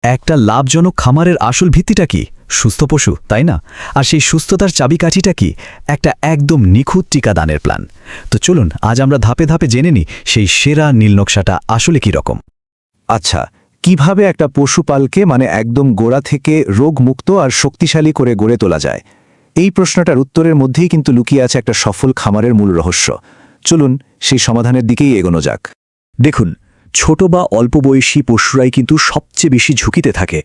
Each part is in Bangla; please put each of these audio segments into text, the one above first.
একটা লাভজনক খামারের আসল ভিত্তিটা কি? সুস্থ পশু, তাই না? আর সেই সুস্থতার চাবিকাঠিটা কি? একটা একদম নিখুঁত টিকাদানের প্ল্যান। তো চলুন আজ আমরা ধাপে ধাপে জেনে নিই সেই সেরা নীলনকশাটা আসলে কি রকম। আচ্ছা, কিভাবে একটা পশুপালকে একদম গোড়া থেকে রোগমুক্ত আর শক্তিশালী করে গড়ে তোলা যায়? এই প্রশ্নটার উত্তরের মধ্যেই কিন্তু লুকিয়ে আছে একটা সফল খামারের মূল রহস্য। চলুন সেই সমাধানের দিকেই এগোনো যাক। দেখুন, ছোট বা অল্প বয়সী পশুরাই কিন্তু সবচেয়ে বেশি ঝুঁকিতে থাকে।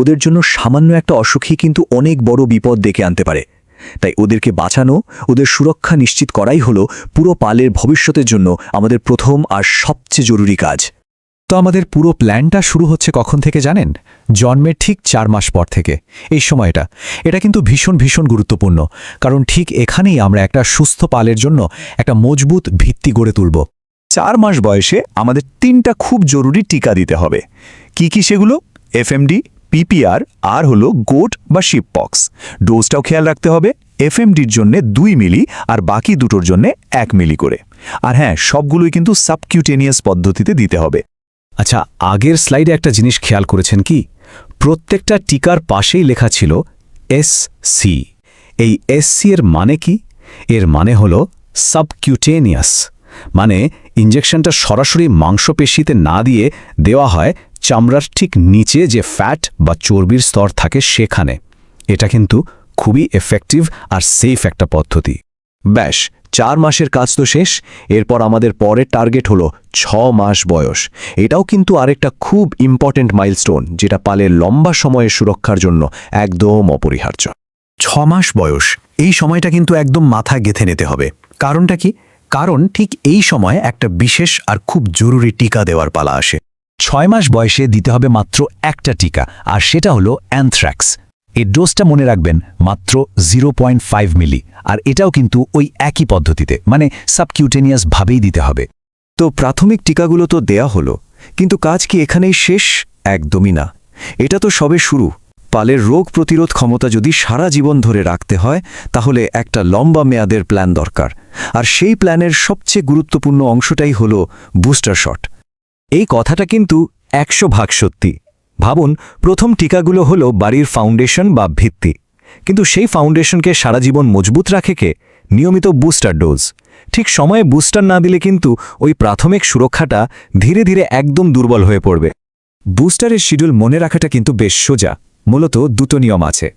ওদের জন্য সামান্য একটা অসুখই কিন্তু অনেক বড় বিপদ ডেকে আনতে পারে। তাই ওদেরকে বাঁচানো, ওদের সুরক্ষা নিশ্চিত করাই হলো পুরো পালের ভবিষ্যতের জন্য আমাদের প্রথম আর সবচেয়ে জরুরি কাজ। তো আমাদের পুরো প্ল্যানটা শুরু হচ্ছে কখন থেকে জানেন? জন্মের ঠিক 4 মাস পর থেকে। এই সময়টা এটা কিন্তু ভীষণ ভীষণ গুরুত্বপূর্ণ, কারণ ঠিক এখানেই আমরা একটা সুস্থ পালের জন্য একটা মজবুত ভিত্তি গড়ে তুলব। 4 মাস বয়সে আমাদের 3টা খুব জরুরি টিকা দিতে হবে। কি সেগুলো? এফএমডি, পিপিআর আর হলো গোট বা শিপ পক্স। ডোজটাও খেয়াল রাখতে হবে। এফএমডির জন্য 2 মিলি আর বাকি দুটোর জন্য 1 মিলি করে। আর হ্যাঁ, সবগুলোই কিন্তু সাবকিউটেনিয়াস পদ্ধতিতে দিতে হবে। আচ্ছা, আগের স্লাইডে একটা জিনিস খেয়াল করেছেন কি? প্রত্যেকটা টিকার পাশেই লেখা ছিল SC। এই SC এর মানে কি? এর মানে হলো সাবকিউটেনিয়াস। ইনজেকশনটা সরাসরি মাংসপেশিতে না দিয়ে দেওয়া হয় চামড়ার ঠিক নিচে যে ফ্যাট বা চর্বির স্তর থাকে সেখানে। এটা কিন্তু খুবই এফেক্টিভ আর সেফ একটা পদ্ধতি। ব্যাস, 4 মাসের কাজ তো শেষ। এরপর আমাদের পরের টার্গেট হলো 6 মাস বয়স। এটাও কিন্তু আরেকটা খুব ইম্পর্টেন্ট মাইলস্টোন, যেটা পালের লম্বা সময়ের সুরক্ষার জন্য একদম অপরিহার্য। 6 মাস বয়স, এই সময়টা কিন্তু একদম মাথায় গেঁথে নিতে হবে। কারণটা কি? কারণ ঠিক এই সময় একটা বিশেষ আর খুব জরুরি টিকা দেওয়ার পালা আসে। 6 মাস বয়সে দিতে হবে মাত্র একটা টিকা, আর সেটা হলো অ্যানথ্রাক্স। এই ডোজটা মনে রাখবেন, মাত্র 0.5 মিলি। আর এটাও কিন্তু ওই একই পদ্ধতিতে, সাবকিউটেনিয়াস ভাবেই দিতে হবে। তো প্রাথমিক টিকাগুলো তো দেয়া হলো, কিন্তু কাজ কি এখানেই শেষ? একদমই না। এটা তো সবে শুরু। পালের রোগ প্রতিরোধ ক্ষমতা যদি সারা জীবন ধরে রাখতে হয়, তাহলে একটা লম্বা মেয়াদের প্ল্যান দরকার। আর সেই প্ল্যানের সবচেয়ে গুরুত্বপূর্ণ অংশটাই হলো বুস্টার শট। এই কথাটা কিন্তু 100% সত্যি। ভাবুন, প্রথম টিকাগুলো হলো বাড়ির ফাউন্ডেশন বা ভিত্তি, কিন্তু সেই ফাউন্ডেশনকে সারা জীবন মজবুত রাখে কে? নিয়মিত বুস্টার ডোজ। ঠিক সময়ে বুস্টার না দিলে কিন্তু ওই প্রাথমিক সুরক্ষাটা ধীরে ধীরে একদম দুর্বল হয়ে পড়বে। বুস্টারের শিডিউল মনে রাখাটা কিন্তু বেশ সোজা। মূলত দুটো নিয়ম আছে।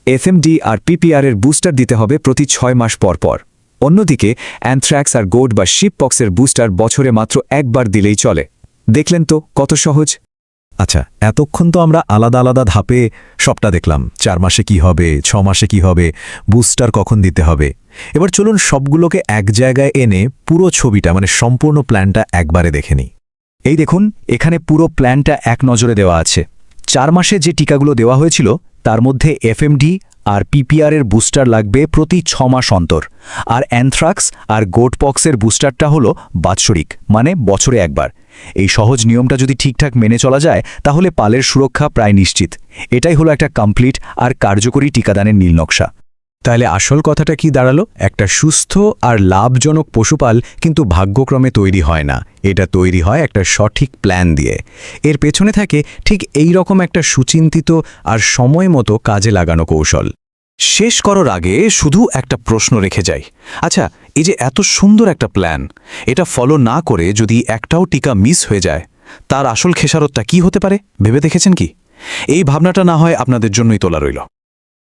এফএমডি আর পিপিআর এর বুস্টার দিতে হবে প্রতি 6 মাস পর পর। অন্যদিকে অ্যানথ্রাক্স আর গোট বা শিপ পক্সের বুস্টার বছরে মাত্র একবার দিলেই চলে। দেখলেন তো কত সহজ? আচ্ছা, এতক্ষণ তো আমরা আলাদা আলাদা ধাপে সবটা দেখলাম। 4 মাসে কি হবে, 6 মাসে কি হবে, বুস্টার কখন দিতে হবে। এবার চলুন সবগুলোকে এক জায়গায় এনে পুরো ছবিটা, সম্পূর্ণ প্ল্যানটা একবারে দেখে নিই। এই দেখুন, এখানে পুরো প্ল্যানটা এক নজরে দেওয়া আছে। 4 মাসে যে টিকাগুলো দেওয়া হয়েছিল তার মধ্যে এফএমডি আর পিপিআর এর বুস্টার লাগবে প্রতি 6 মাস অন্তর। আর অ্যানথ্রাক্স আর গোটপক্সের বুস্টারটা হলো বাৎসরিক, বছরে একবার। এই সহজ নিয়মটা যদি ঠিকঠাক মেনে চলা যায়, তাহলে পালের সুরক্ষা প্রায় নিশ্চিত। এটাই হলো একটা কমপ্লিট আর কার্যকরী টিকাদানের নীলনকশা। তাহলে আসল কথাটা কি দাঁড়ালো? একটা সুস্থ আর লাভজনক পশুপাল কিন্তু ভাগ্যক্রমে তৈরি হয় না, এটা তৈরি হয় একটা সঠিক প্ল্যান দিয়ে। এর পেছনে থাকে ঠিক এই রকম একটা সুচিন্তিত আর সময় মতো কাজে লাগানো কৌশল। শেষ করার আগে শুধু একটা প্রশ্ন রেখে যাই। আচ্ছা, এই যে এত সুন্দর একটা প্ল্যান, এটা ফলো না করে যদি একটাও টিকা মিস হয়ে যায়, তার আসল খেসারতটা কি হতে পারে ভেবে দেখেছেন কি? এই ভাবনাটা না হয় আপনাদের জন্যই তোলা রইল।